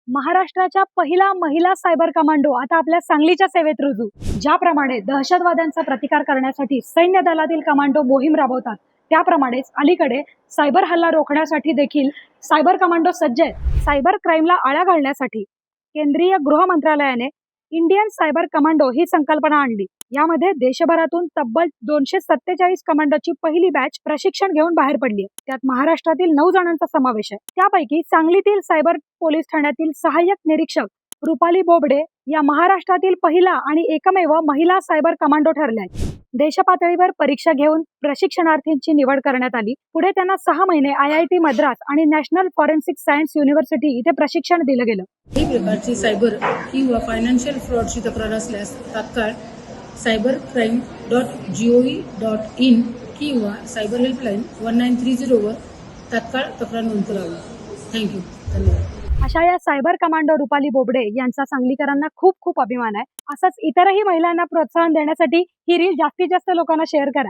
महाराष्ट्राच्या पहिला महिला सायबर कमांडो आता आपल्या सांगलीच्या सेवेत रुजू। ज्याप्रमाणे दहशतवाद्यांचा प्रतिकार करण्यासाठी सैन्य दलातील कमांडो मोहीम राबवतात, त्याप्रमाणेच अलीकडे सायबर हल्ला रोखण्यासाठी देखील सायबर कमांडो सज्ज आहेत। सायबर क्राईमला आळा घालण्यासाठी केंद्रीय गृह मंत्रालयाने इंडियन सायबर कमांडो ही संकल्पना आणली। यामध्ये देशभरातून तब्बल 247 कमांडोची पहिली बॅच प्रशिक्षण घेऊन बाहेर पडली आहे। त्यात महाराष्ट्रातील 9 जणांचा समावेश आहे। त्यापैकी सांगलीतील सायबर पोलीस ठाण्यातील सहाय्यक निरीक्षक रुपाली बोबडे या महाराष्ट्रातील पहिला आणि एकमेव महिला सायबर कमांडो ठरल्या आहेत। देशपातळीवर परीक्षा घेऊन प्रशिक्षणार्थींची निवड करण्यात आली। पुढे त्यांना 6 महिने IIT मद्रास आणि नॅशनल फॉरेन्सिक सायन्स युनिव्हर्सिटी इथे प्रशिक्षण दिलं गेलं। ही प्रकारची सायबर किंवा फायनान्शियल फ्रॉडची तक्रार असल्यास तात्काळ cybercrime.gov.in किंवा सायबर हेल्पलाईन 1930 वर तात्काळ तक्रार नोंद करावी। थँक्यू, धन्यवाद। अशा या सायबर कमांडो रुपाली बोबडे यांचा सांगलीकरांना खूप खूप अभिमान आहे। असंच इतरही महिलांना प्रोत्साहन देण्यासाठी ही रील जास्तीत जास्त लोकांना शेअर करा।